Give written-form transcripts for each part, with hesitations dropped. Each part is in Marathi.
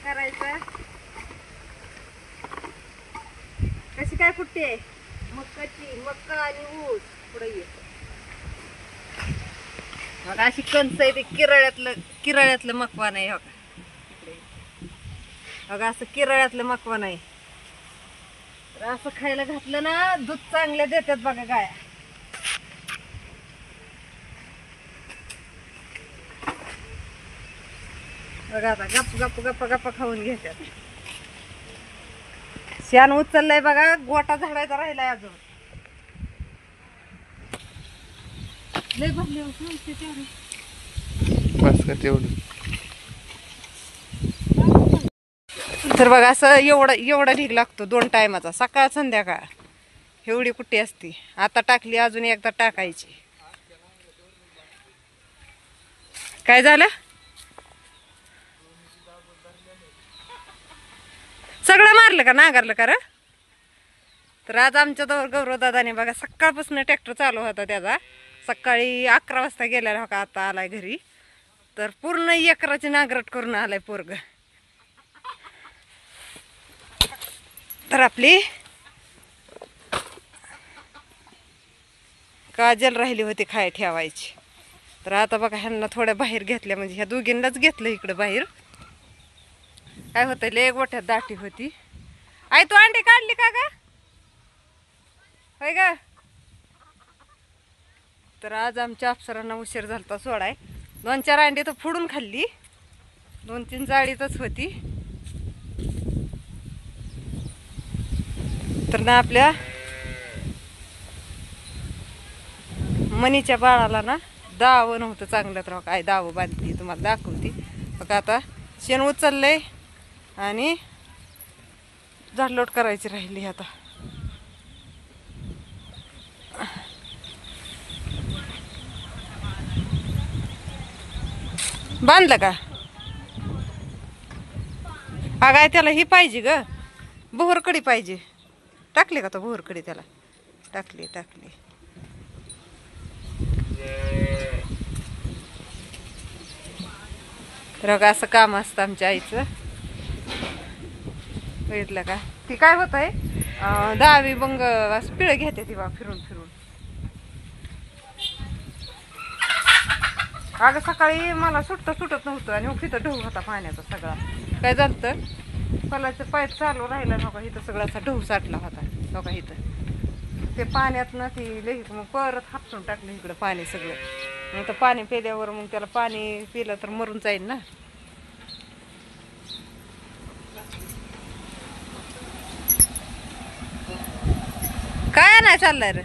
करायचं. कशी काय कुट्टी आहे मक्काची? मक्का आणि ऊस पुढे ये बघा. अशी कंच आहे ते किराळ्यातलं मकवान आहे. बघा असं किराळ्यातलं मकवान आहे. तर असं खायला घातलं ना दूध चांगले देतात बघा गाया. बघा आता गप्प गप्प गप्प गप्प खाऊन घेतात. शान उचललंय बघा. गोटा झाडायचा राहिलाय अजून. लय भरली तर बघा असं एवढा ढीग लागतो 2 टायमाचा, सकाळ संध्याकाळ. एवढी कुट्टी असती. आता टाकली, अजून एकदा टाकायची. काय झालं? सगळं मारलं का नांगरलं का? तर आज आमच्या गौरव दादाने बघा सकाळपासून ट्रॅक्टर चालू होता त्याचा. सकाळी 11 वाजता गेलेला हो का, आता आलाय घरी. तर पूर्ण एकराची नांगरट करून आलाय पोरग. तर आपली काजल राहिली होती खाय ठेवायची. तर आता बघा ह्यांना थोड्या बाहेर घेतल्या, म्हणजे ह्या दोघींनाच घेतलं इकडं बाहेर. काय होतं लय गोठ्यात दाटी होती. आई तू अंडी काढली का ग? होय ग. तर आज आमच्या अप्सरांना उशीर झालता सोडाय. 2-4 अंडी तर फोडून खाल्ली, 2-3 जाळीतच होती. तर ना आपल्या मनीच्या बाळाला ना दावं नव्हतं चांगलं. तर काय दावं बांधली तुम्हाला दाखवती बघा. आता शेण उचललंय आणि झाडलोट करायची राहिली. आता बांधलं का? काय त्याला ही पाहिजे ग, बोहरकडी पाहिजे. टाकली का तो बोहरकडी? त्याला टाकली. तर का असं काम असतं आमच्या आईचं. बघितलं का? ती काय होत आहे, 10वी बंग असं पिळं घेते ती बा फिरून. अगं सकाळी मला सुटत नव्हतं आणि मग तिथं ढोह होता पाण्याचा सगळा. काय झालं, कलाचं पाईप चालू राहिला नका, इथं सगळा असा ढोह साठला होता नका इथं. ते पाण्यात ना ती लई मग परत हापसून टाकलं इकडं पाणी सगळं. मग तर पाणी पिल्यावर मग त्याला पाणी पिलं तर मरून जाईल ना. काय नाही चाललंय रे.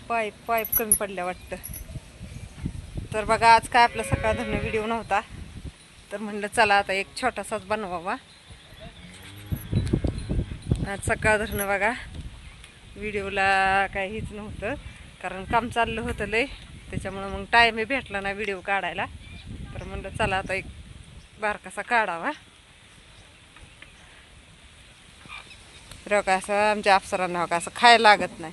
पाईप कमी पडल्या वाटतं. तर बघा आज काय आपला सकाळ धरणं व्हिडिओ नव्हता, तर म्हणलं चला आता एक छोटासाच बनवावा. आज सकाळ धरणं बघा व्हिडिओला काही हीच नव्हतं, कारण काम चाललं होतं लय, त्याच्यामुळं मग टाईमही भेटला ना व्हिडिओ काढायला. तर म्हणलं चला आता एक बारकासा काढावा. का असं आमच्या अप्सरांना हो का असं खायला लागत नाही,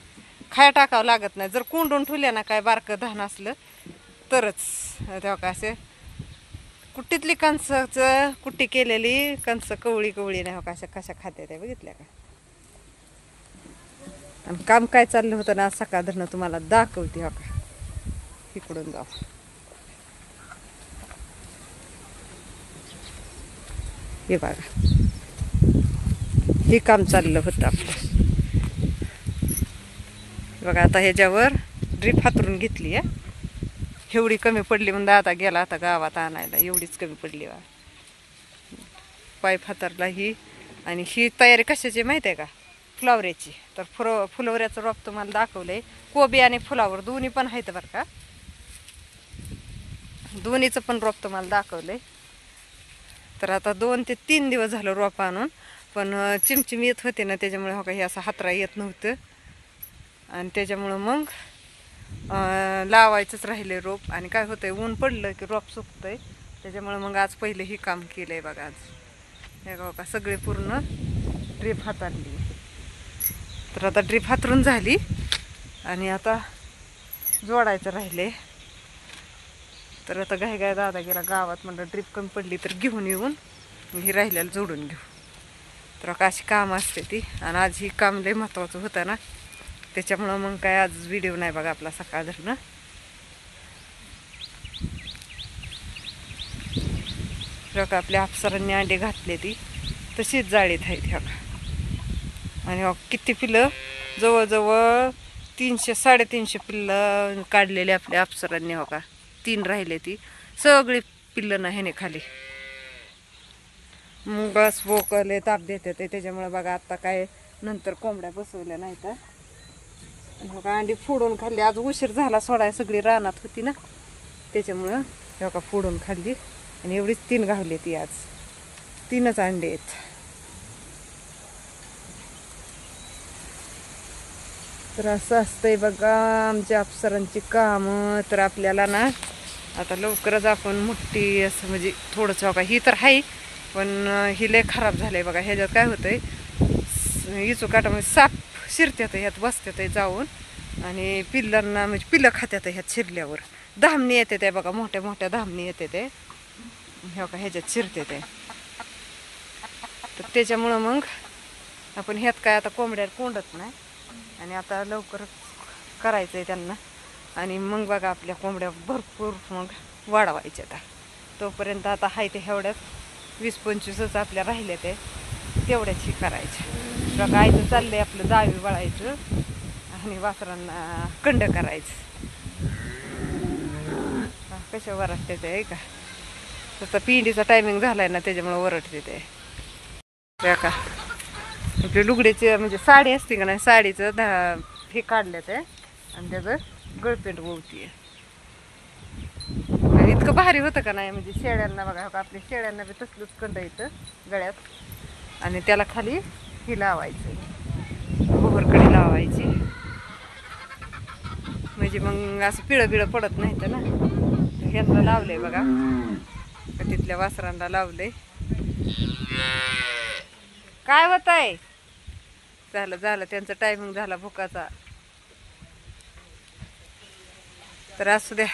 खाया टाकावं लागत नाही. जर कोंडून ठेवल्या ना काय बारकं धान असलं तरच तेव्हा का असे कुट्टीतली कणसाचं कुट्टी केलेली कणसं कवळी नाही हो का अशा कशा खात्या त्या बघितल्या का. आणि काम काय चाललं होतं ना सकाळ धरणं तुम्हाला दाखवते हो का. इकडून जाऊ. हे बघा हे काम चाललं होतं आपलं बघा. आता ह्याच्यावर ड्रीप हातरून घेतली आहे. एवढी कमी पडली म्हणून आता गेला आता गावात आणायला. एवढीच कमी पडली बा पाईप हातरला ही. आणि ही तयारी कशाची माहिती आहे का? फ्लावऱ्याची. तर फुलवऱ्याचं रोप तुम्हाला दाखवलंय. कोबी आणि फुलावर दोन्ही पण आहेत बरं का. दोन्हीचं पण रोप तुम्हाला दाखवलंय. तर आता 2 ते 3 दिवस झालं रोप आणून, पण चिमचिम येत होते ना त्याच्यामुळे हो का हे असं हातरा येत नव्हतं. आणि त्याच्यामुळं मग लावायचंच राहिले रोप. आणि काय होतंय ऊन पडलं की रोप सुकतंय. त्याच्यामुळं मग आज पहिले ही काम केलंय बघा. आज हे का सगळे पूर्ण ड्रीप हाताळली. तर आता ड्रीप हातरून झाली आणि आता जोडायचं राहिले. तर आता घाई दादा गेला गावात, म्हणलं ड्रीप कमी पडली तर घेऊन येऊन ही राहिल्याला जोडून घेऊ. तर अशी काम असते ती, आणि आज ही काम लय महत्त्वाचं होतं ना, त्याच्यामुळं मग काय आज व्हिडिओ नाही बघा आपला सकाळ धरणं. बघा आपल्या अप्सरांनी अंडे घातले ती तशीच जाळीत आहेत ह्या. आणि किती पिल्लं, जवळजवळ 300-350 पिल्लं काढलेली आपल्या अप्सरांनी. हो का 3 राहिले ती सगळी पिल्लं ना ह्याने खाली. मुंगस बोकले ताप देते ते, त्याच्यामुळे बघा आता काय नंतर कोंबड्या बसवल्या नाही तर बघा अंडी फोडून खाल्ली. आज उशीर झाला सोडाय, सगळी रानात होती ना त्याच्यामुळं बघा फोडून खाल्ली. आणि एवढीच 3 घावली ती आज, 3च अंडे आहेत. तर असं असतंय बघा आमच्या अप्सरांची कामं. तर आपल्याला ना आता लवकरच आपण मोठी असं म्हणजे थोडंसं बघा, ही तर आहे पण ही लय खराब झालंय बघा. ह्याच्यात काय होतंय, इचू काटामध्ये साप शिरत्यात ह्यात, बसत्यात जाऊन आणि पिल्लांना म्हणजे पिल्लं खात्यात ह्यात शिरल्यावर. धामणी येते ते बघा, मोठ्या मोठ्या धामणी येते ते हे बघा ह्याच्यात शिरते ते. तर त्याच्यामुळं मग आपण ह्यात काय आता कोंबड्या कोंडत नाही, आणि आता लवकर करायचं आहे त्यांना. आणि मग बघा आपल्या कोंबड्या भरपूर मग वाढवायच्या. आता तोपर्यंत आता हाय ते एवढ्यात 20-25च आपल्या राहिल्या ते तेवढ्याची करायच्या. बघा आयचं चाललंय आपलं दावी वळायचं आणि वासरांना कंड करायचं. कशा वरटते ते आहे का, तसा पिंडीचा टायमिंग झालाय ना त्याच्यामुळे वरटते ते. का आपली लुगडीची म्हणजे साडी असते का नाही, साडीचं हे काढलं ते आणि त्याचं गळपेंट ओवतीये. आणि इतकं भारी होतं का नाही, म्हणजे शेळ्यांना बघा आपल्या शेळ्यांना बी तसलंच कंड येतं गळ्यात, आणि त्याला खाली ही लावायचं, गोबरकडी लावायची, म्हणजे मग असं पिळं बिळं पडत नाही तर ना. ह्यांना लावलंय बघा, तिथल्या वासरांना लावलंय. काय होत आहे, झालं त्यांचा टायमिंग झाला भुकाचा. तर असू द्या.